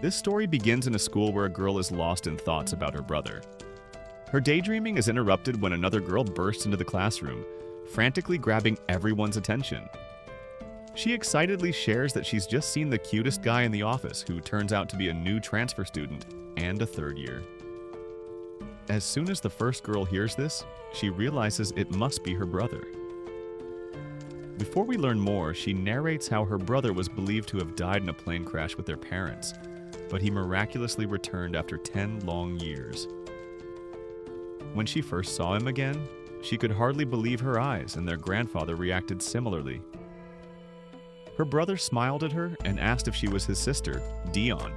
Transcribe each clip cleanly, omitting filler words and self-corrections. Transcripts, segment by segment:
This story begins in a school where a girl is lost in thoughts about her brother. Her daydreaming is interrupted when another girl bursts into the classroom, frantically grabbing everyone's attention. She excitedly shares that she's just seen the cutest guy in the office, who turns out to be a new transfer student and a third year. As soon as the first girl hears this, she realizes it must be her brother. Before we learn more, she narrates how her brother was believed to have died in a plane crash with their parents, but he miraculously returned after 10 long years. When she first saw him again, she could hardly believe her eyes, and their grandfather reacted similarly. Her brother smiled at her and asked if she was his sister, Dion.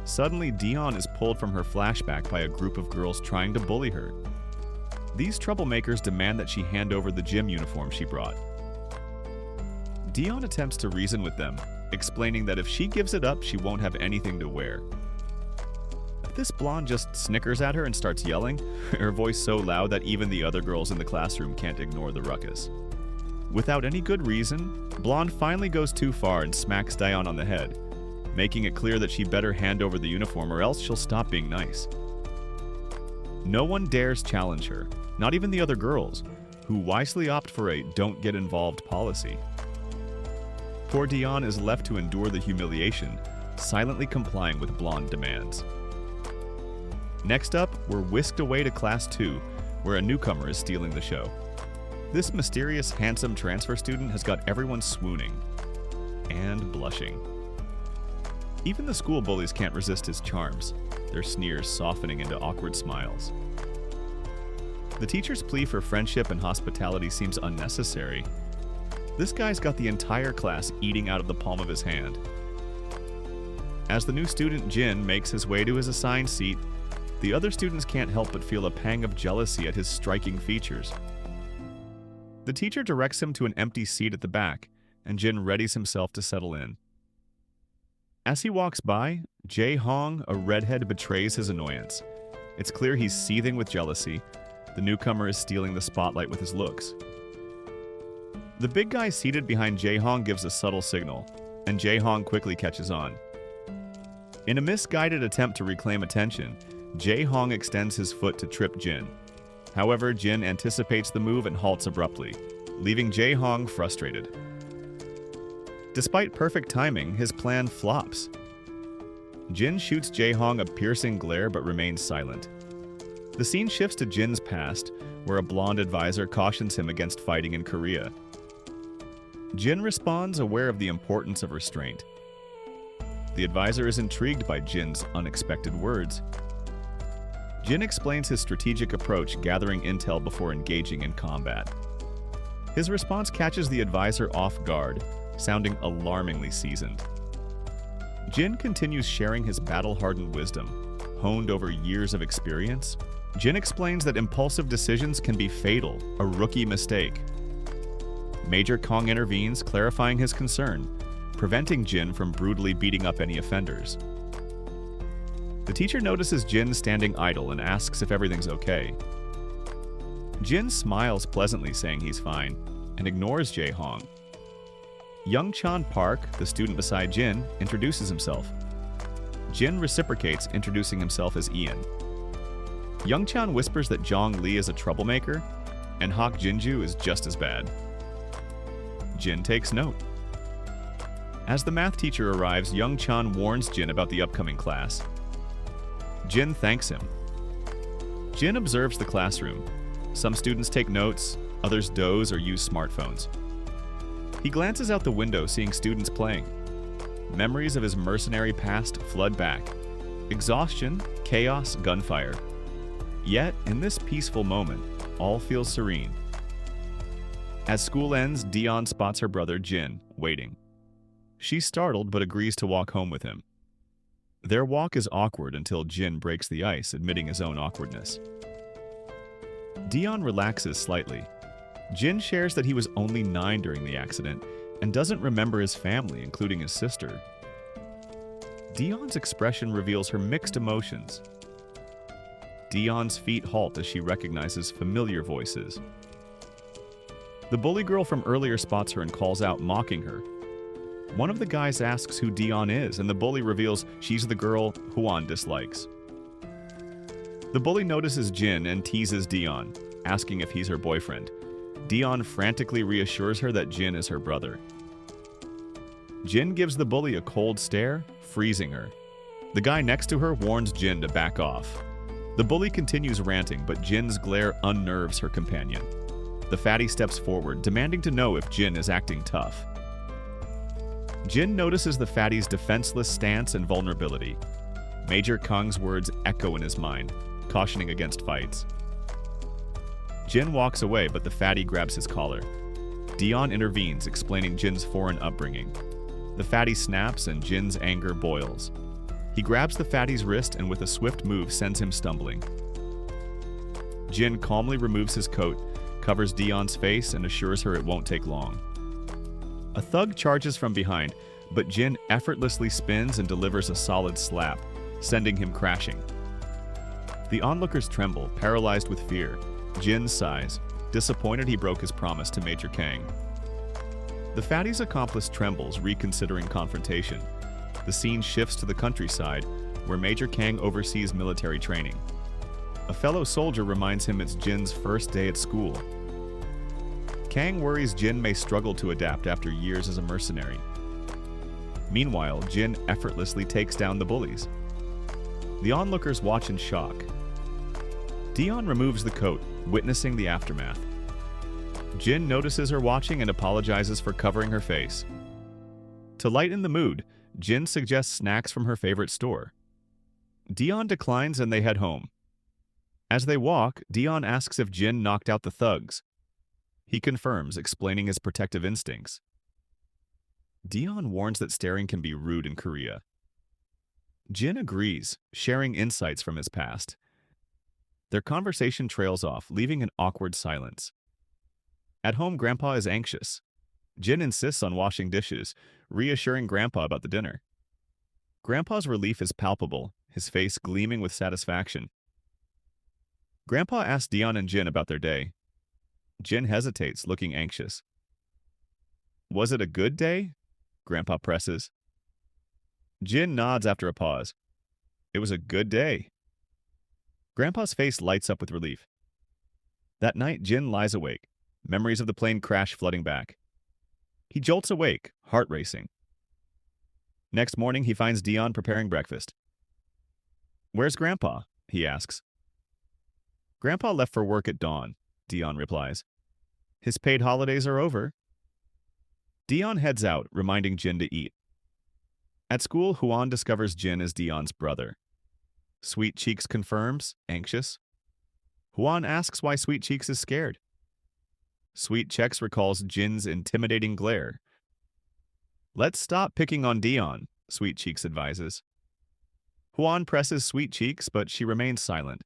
Suddenly, Dion is pulled from her flashback by a group of girls trying to bully her. These troublemakers demand that she hand over the gym uniform she brought. Dion attempts to reason with them, explaining that if she gives it up, she won't have anything to wear. This blonde just snickers at her and starts yelling, her voice so loud that even the other girls in the classroom can't ignore the ruckus. Without any good reason, Blonde finally goes too far and smacks Dion on the head, making it clear that she better hand over the uniform or else she'll stop being nice. No one dares challenge her, not even the other girls, who wisely opt for a don't get involved policy. Poor Dion is left to endure the humiliation, silently complying with Blonde demands. Next up, we're whisked away to Class 2, where a newcomer is stealing the show. This mysterious, handsome transfer student has got everyone swooning and blushing. Even the school bullies can't resist his charms, their sneers softening into awkward smiles. The teacher's plea for friendship and hospitality seems unnecessary. This guy's got the entire class eating out of the palm of his hand. As the new student Jin makes his way to his assigned seat, the other students can't help but feel a pang of jealousy at his striking features. The teacher directs him to an empty seat at the back, and Jin readies himself to settle in. As he walks by, Jae Hong, a redhead, betrays his annoyance. It's clear he's seething with jealousy. The newcomer is stealing the spotlight with his looks. The big guy seated behind Jae Hong gives a subtle signal, and Jae Hong quickly catches on. In a misguided attempt to reclaim attention, Jae Hong extends his foot to trip Jin. However, Jin anticipates the move and halts abruptly, leaving Jae Hong frustrated. Despite perfect timing, his plan flops. Jin shoots Jae Hong a piercing glare but remains silent. The scene shifts to Jin's past, where a blonde advisor cautions him against fighting in Korea. Jin responds, aware of the importance of restraint. The advisor is intrigued by Jin's unexpected words. Jin explains his strategic approach, gathering intel before engaging in combat. His response catches the advisor off guard, sounding alarmingly seasoned. Jin continues sharing his battle-hardened wisdom, honed over years of experience. Jin explains that impulsive decisions can be fatal, a rookie mistake. Major Kong intervenes, clarifying his concern, preventing Jin from brutally beating up any offenders. The teacher notices Jin standing idle and asks if everything's okay. Jin smiles pleasantly, saying he's fine, and ignores Jae Hong. Young Chan Park, the student beside Jin, introduces himself. Jin reciprocates, introducing himself as Ian. Young Chan whispers that Jong Lee is a troublemaker, and Hak Jinju is just as bad. Jin takes note. As the math teacher arrives, Young Chan warns Jin about the upcoming class. Jin thanks him. Jin observes the classroom. Some students take notes, others doze or use smartphones. He glances out the window, seeing students playing. Memories of his mercenary past flood back. Exhaustion, chaos, gunfire. Yet, in this peaceful moment, all feels serene. As school ends, Dion spots her brother Jin, waiting. She's startled but agrees to walk home with him. Their walk is awkward until Jin breaks the ice, admitting his own awkwardness. Dion relaxes slightly. Jin shares that he was only 9 during the accident and doesn't remember his family, including his sister. Dion's expression reveals her mixed emotions. Dion's feet halt as she recognizes familiar voices. The bully girl from earlier spots her and calls out, mocking her. One of the guys asks who Dion is, and the bully reveals she's the girl Huan dislikes. The bully notices Jin and teases Dion, asking if he's her boyfriend. Dion frantically reassures her that Jin is her brother. Jin gives the bully a cold stare, freezing her. The guy next to her warns Jin to back off. The bully continues ranting, but Jin's glare unnerves her companion. The fatty steps forward, demanding to know if Jin is acting tough. Jin notices the fatty's defenseless stance and vulnerability. Major Kang's words echo in his mind, cautioning against fights. Jin walks away, but the fatty grabs his collar. Dion intervenes, explaining Jin's foreign upbringing. The fatty snaps and Jin's anger boils. He grabs the fatty's wrist and with a swift move sends him stumbling. Jin calmly removes his coat, covers Dion's face, and assures her it won't take long. A thug charges from behind, but Jin effortlessly spins and delivers a solid slap, sending him crashing. The onlookers tremble, paralyzed with fear. Jin sighs, disappointed he broke his promise to Major Kang. The fatty's accomplice trembles, reconsidering confrontation. The scene shifts to the countryside, where Major Kang oversees military training. A fellow soldier reminds him it's Jin's first day at school. Kang worries Jin may struggle to adapt after years as a mercenary. Meanwhile, Jin effortlessly takes down the bullies. The onlookers watch in shock. Dion removes the coat, witnessing the aftermath. Jin notices her watching and apologizes for covering her face. To lighten the mood, Jin suggests snacks from her favorite store. Dion declines and they head home. As they walk, Dion asks if Jin knocked out the thugs. He confirms, explaining his protective instincts. Dion warns that staring can be rude in Korea. Jin agrees, sharing insights from his past. Their conversation trails off, leaving an awkward silence. At home, Grandpa is anxious. Jin insists on washing dishes, reassuring Grandpa about the dinner. Grandpa's relief is palpable, his face gleaming with satisfaction. Grandpa asks Dion and Jin about their day. Jin hesitates, looking anxious. "Was it a good day?" Grandpa presses. Jin nods after a pause. "It was a good day." Grandpa's face lights up with relief. That night, Jin lies awake, memories of the plane crash flooding back. He jolts awake, heart racing. Next morning, he finds Dion preparing breakfast. "Where's Grandpa?" he asks. "Grandpa left for work at dawn," Dion replies. "His paid holidays are over." Dion heads out, reminding Jin to eat. At school, Huan discovers Jin is Dion's brother. Sweet Cheeks confirms, anxious. Huan asks why Sweet Cheeks is scared. Sweet Cheeks recalls Jin's intimidating glare. "Let's stop picking on Dion," Sweet Cheeks advises. Huan presses Sweet Cheeks, but she remains silent.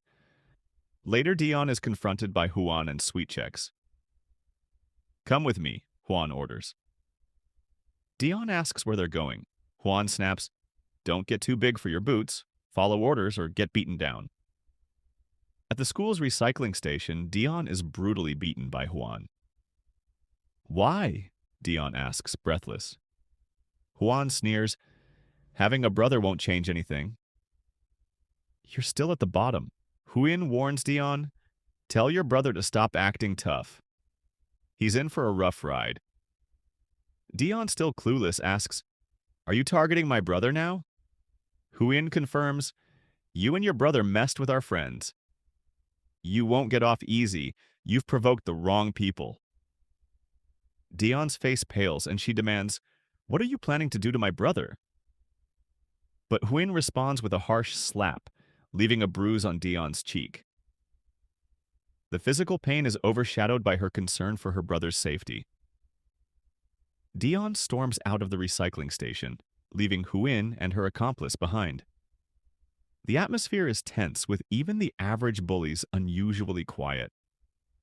Later, Dion is confronted by Huan and Sweet Cheeks. "Come with me," Huan orders. Dion asks where they're going. Huan snaps, "Don't get too big for your boots. Follow orders or get beaten down." At the school's recycling station, Dion is brutally beaten by Huan. "Why?" Dion asks, breathless. Huan sneers, "Having a brother won't change anything." "You're still at the bottom." Huin warns Dion, "Tell your brother to stop acting tough. He's in for a rough ride." Dion, still clueless, asks, "Are you targeting my brother now?" Huin confirms, "You and your brother messed with our friends. You won't get off easy. You've provoked the wrong people." Dion's face pales and she demands, "What are you planning to do to my brother?" But Huin responds with a harsh slap, leaving a bruise on Dion's cheek. The physical pain is overshadowed by her concern for her brother's safety. Dion storms out of the recycling station, leaving Huin and her accomplice behind. The atmosphere is tense, with even the average bullies unusually quiet.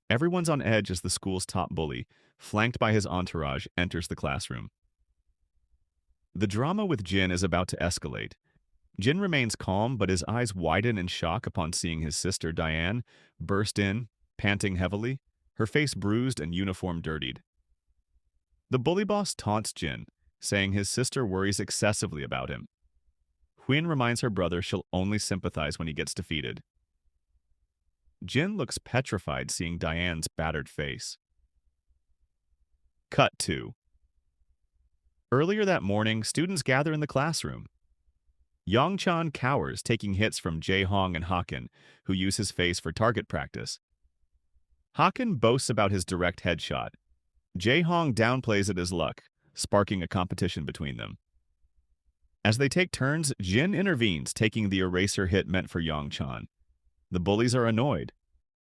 Everyone's on edge as the school's top bully, flanked by his entourage, enters the classroom. The drama with Jin is about to escalate. Jin remains calm, but his eyes widen in shock upon seeing his sister, Diane, burst in, panting heavily, her face bruised and uniform dirtied. The bully boss taunts Jin, saying his sister worries excessively about him. Huynh reminds her brother she'll only sympathize when he gets defeated. Jin looks petrified seeing Diane's battered face. Cut 2. Earlier that morning, students gather in the classroom. Yongchan cowers, taking hits from Jae-hong and Hakan, who use his face for target practice. Hakan boasts about his direct headshot. Jae-hong downplays it as luck, sparking a competition between them. As they take turns, Jin intervenes, taking the eraser hit meant for Yongchan. The bullies are annoyed,